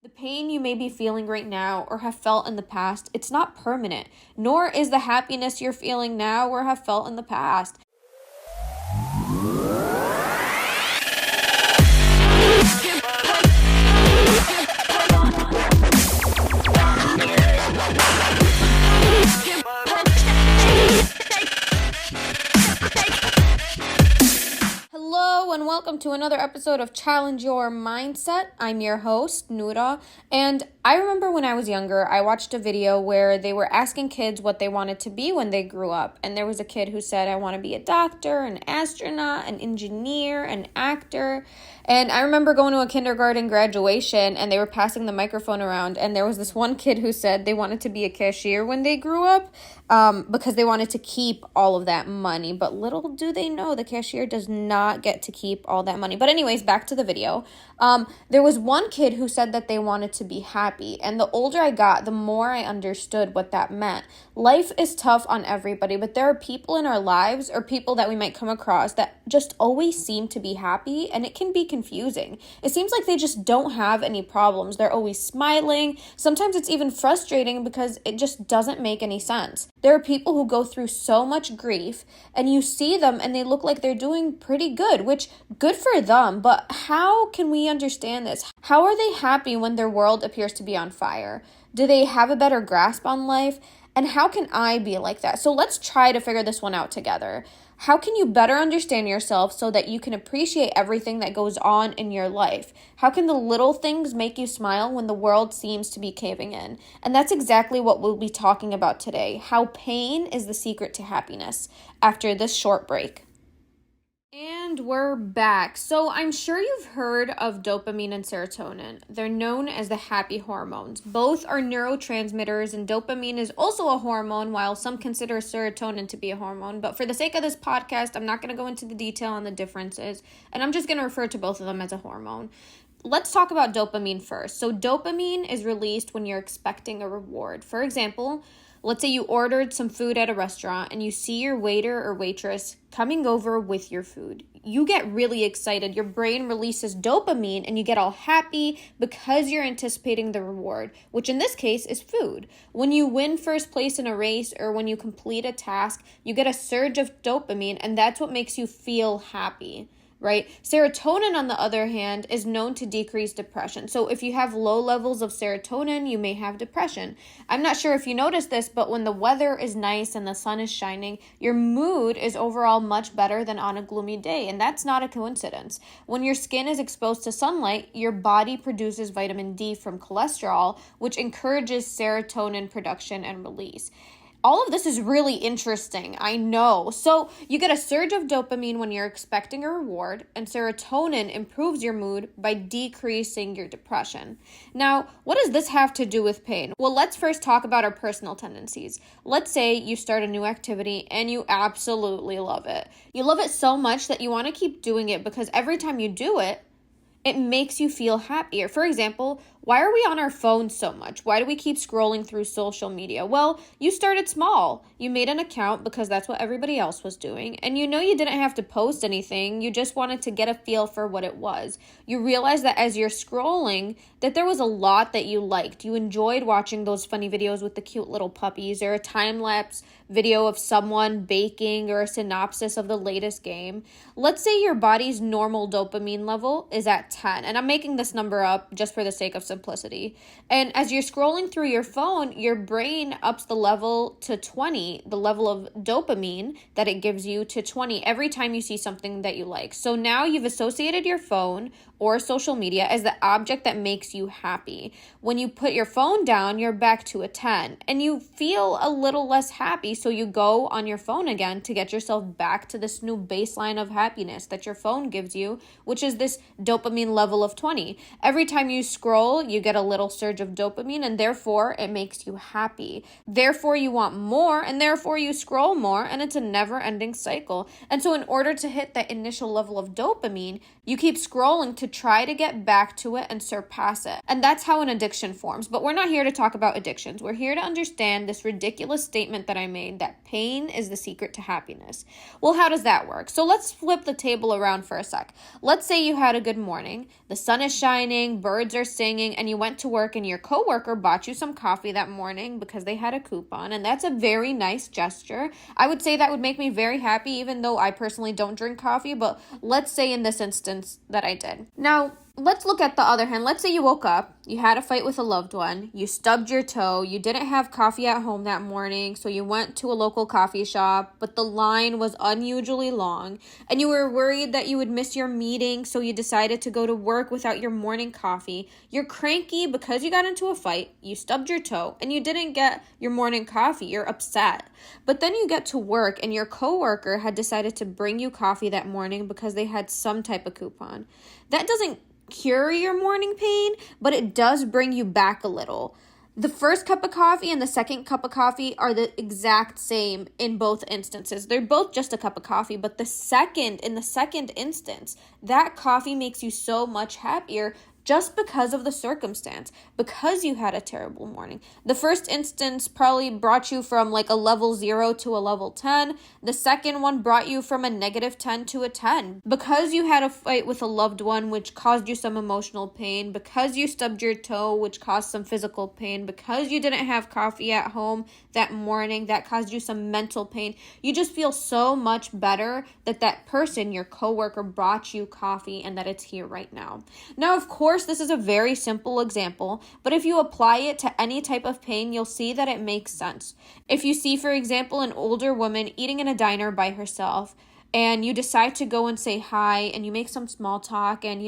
The pain you may be feeling right now or have felt in the past, it's not permanent, nor is the happiness you're feeling now or have felt in the past. Hello and welcome to another episode of Challenge Your Mindset. I'm your host, Noura, and I remember when I was younger, I watched a video where they were asking kids what they wanted to be when they grew up, and there was a kid who said, I want to be a doctor, an astronaut, an engineer, an actor, and I remember going to a kindergarten graduation, and they were passing the microphone around, and there was this one kid who said they wanted to be a cashier when they grew up, because they wanted to keep all of that money, but little do they know the cashier does not get to keep all that money. But anyways, back to the video. There was one kid who said that they wanted to be happy, and the older I got, the more I understood what that meant. Life is tough on everybody, but there are people in our lives or people that we might come across that just always seem to be happy, and it can be confusing. It seems like they just don't have any problems. They're always smiling. Sometimes it's even frustrating because it just doesn't make any sense. There are people who go through so much grief, and you see them and they look like they're doing pretty good, which good for them, but how can we understand this? How are they happy when their world appears to be on fire? Do they have a better grasp on life? And how can I be like that? So let's try to figure this one out together. How can you better understand yourself so that you can appreciate everything that goes on in your life? How can the little things make you smile when the world seems to be caving in? And that's exactly what we'll be talking about today, how pain is the secret to happiness, after this short break. And we're back. So I'm sure you've heard of dopamine and serotonin. They're known as the happy hormones. Both are neurotransmitters, and dopamine is also a hormone, while some consider serotonin to be a hormone. But for the sake of this podcast, I'm not going to go into the detail on the differences, and I'm just going to refer to both of them as a hormone. Let's talk about dopamine first. So dopamine is released when you're expecting a reward. For example, let's say you ordered some food at a restaurant and you see your waiter or waitress coming over with your food. You get really excited. Your brain releases dopamine and you get all happy because you're anticipating the reward, which in this case is food. When you win first place in a race or when you complete a task, you get a surge of dopamine, and that's what makes you feel happy. Right? Serotonin, on the other hand, is known to decrease depression. So if you have low levels of serotonin, you may have depression. I'm not sure if you noticed this, but when the weather is nice and the sun is shining, your mood is overall much better than on a gloomy day. And that's not a coincidence. When your skin is exposed to sunlight, your body produces vitamin D from cholesterol, which encourages serotonin production and release. All of this is really interesting, I know. So you get a surge of dopamine when you're expecting a reward, and serotonin improves your mood by decreasing your depression. Now, what does this have to do with pain? Well, let's first talk about our personal tendencies. Let's say you start a new activity and you absolutely love it. You love it so much that you want to keep doing it because every time you do it, it makes you feel happier. For example, why are we on our phones so much? Why do we keep scrolling through social media? Well, you started small. You made an account because that's what everybody else was doing. And you know you didn't have to post anything. You just wanted to get a feel for what it was. You realized that as you're scrolling, that there was a lot that you liked. You enjoyed watching those funny videos with the cute little puppies, or a time-lapse video of someone baking, or a synopsis of the latest game. Let's say your body's normal dopamine level is at 10. And I'm making this number up just for the sake of simplicity. And as you're scrolling through your phone, your brain ups the level to 20, the level of dopamine that it gives you to 20 every time you see something that you like. So now you've associated your phone or social media as the object that makes you happy. When you put your phone down, you're back to a 10 and you feel a little less happy. So you go on your phone again to get yourself back to this new baseline of happiness that your phone gives you, which is this dopamine level of 20. Every time you scroll, you get a little surge of dopamine, and therefore it makes you happy. Therefore you want more, and therefore you scroll more, and it's a never-ending cycle. And so in order to hit that initial level of dopamine, You keep scrolling to try to get back to it and surpass it. And that's how an addiction forms. But we're not here to talk about addictions. We're here to understand this ridiculous statement that I made, that pain is the secret to happiness. Well, how does that work? So let's flip the table around for a sec. Let's say you had a good morning. The sun is shining, birds are singing, and you went to work and your coworker bought you some coffee that morning because they had a coupon. And that's a very nice gesture. I would say that would make me very happy, even though I personally don't drink coffee. But let's say in this instance, that I did. Now, let's look at the other hand. Let's say you woke up, you had a fight with a loved one, you stubbed your toe, you didn't have coffee at home that morning, so you went to a local coffee shop, but the line was unusually long, and you were worried that you would miss your meeting, so you decided to go to work without your morning coffee. You're cranky because you got into a fight, you stubbed your toe, and you didn't get your morning coffee. You're upset. But then you get to work, and your coworker had decided to bring you coffee that morning because they had some type of coupon. That doesn't cure your morning pain, but it does bring you back a little. The first cup of coffee and the second cup of coffee are the exact same in both instances. They're both just a cup of coffee, but in the second instance, that coffee makes you so much happier just because of the circumstance, because you had a terrible morning. The first instance probably brought you from like a level 0 to a level 10. The second one brought you from a -10 to a 10. Because you had a fight with a loved one, which caused you some emotional pain, because you stubbed your toe, which caused some physical pain, because you didn't have coffee at home that morning, that caused you some mental pain. You just feel so much better that person, your coworker, brought you coffee and that it's here right now. Now, of course, this is a very simple example, but if you apply it to any type of pain, you'll see that it makes sense. If you see, for example, an older woman eating in a diner by herself, and you decide to go and say hi, and you make some small talk, and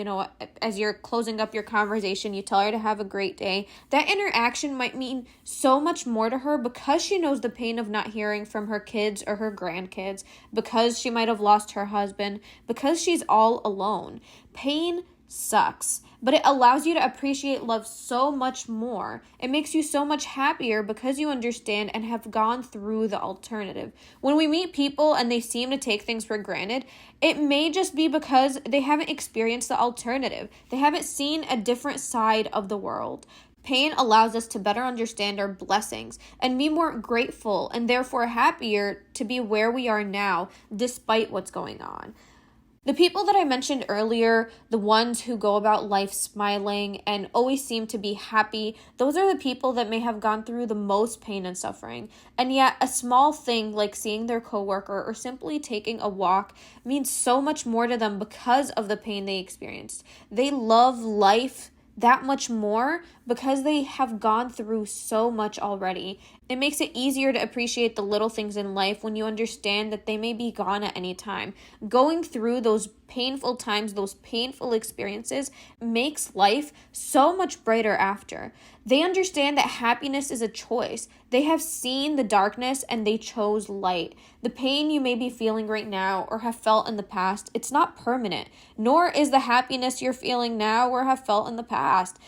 as you're closing up your conversation, you tell her to have a great day, that interaction might mean so much more to her because she knows the pain of not hearing from her kids or her grandkids, because she might have lost her husband, because she's all alone. Pain sucks, but it allows you to appreciate love so much more. It makes you so much happier because you understand and have gone through the alternative. When we meet people and they seem to take things for granted, it may just be because they haven't experienced the alternative. They haven't seen a different side of the world. Pain allows us to better understand our blessings and be more grateful and therefore happier to be where we are now despite what's going on. The people that I mentioned earlier, the ones who go about life smiling and always seem to be happy, those are the people that may have gone through the most pain and suffering. And yet a small thing like seeing their coworker or simply taking a walk means so much more to them because of the pain they experienced. They love life that much more because they have gone through so much already. It makes it easier to appreciate the little things in life when you understand that they may be gone at any time. Going through those painful times, those painful experiences makes life so much brighter after. They understand that happiness is a choice. They have seen the darkness and they chose light. The pain you may be feeling right now or have felt in the past, it's not permanent, nor is the happiness you're feeling now or have felt in the past.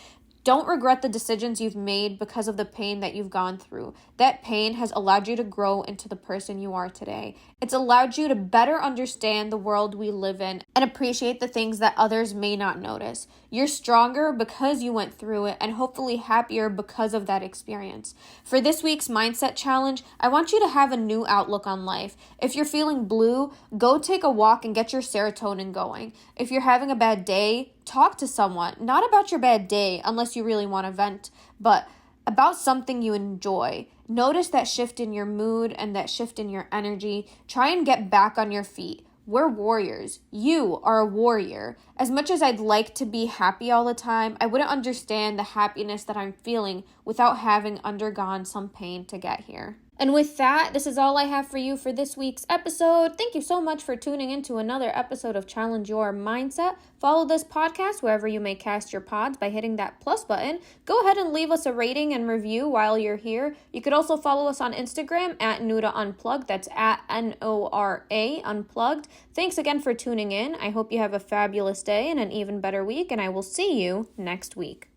Don't regret the decisions you've made because of the pain that you've gone through. That pain has allowed you to grow into the person you are today. It's allowed you to better understand the world we live in and appreciate the things that others may not notice. You're stronger because you went through it and hopefully happier because of that experience. For this week's mindset challenge, I want you to have a new outlook on life. If you're feeling blue, go take a walk and get your serotonin going. If you're having a bad day, talk to someone, not about your bad day unless you really want to vent, but about something you enjoy. Notice that shift in your mood and that shift in your energy. Try and get back on your feet. We're warriors. You are a warrior. As much as I'd like to be happy all the time, I wouldn't understand the happiness that I'm feeling without having undergone some pain to get here. And with that, this is all I have for you for this week's episode. Thank you so much for tuning in to another episode of Challenge Your Mindset. Follow this podcast wherever you may cast your pods by hitting that plus button. Go ahead and leave us a rating and review while you're here. You could also follow us on Instagram at Nora Unplugged. That's at Nora Unplugged. Thanks again for tuning in. I hope you have a fabulous day and an even better week, and I will see you next week.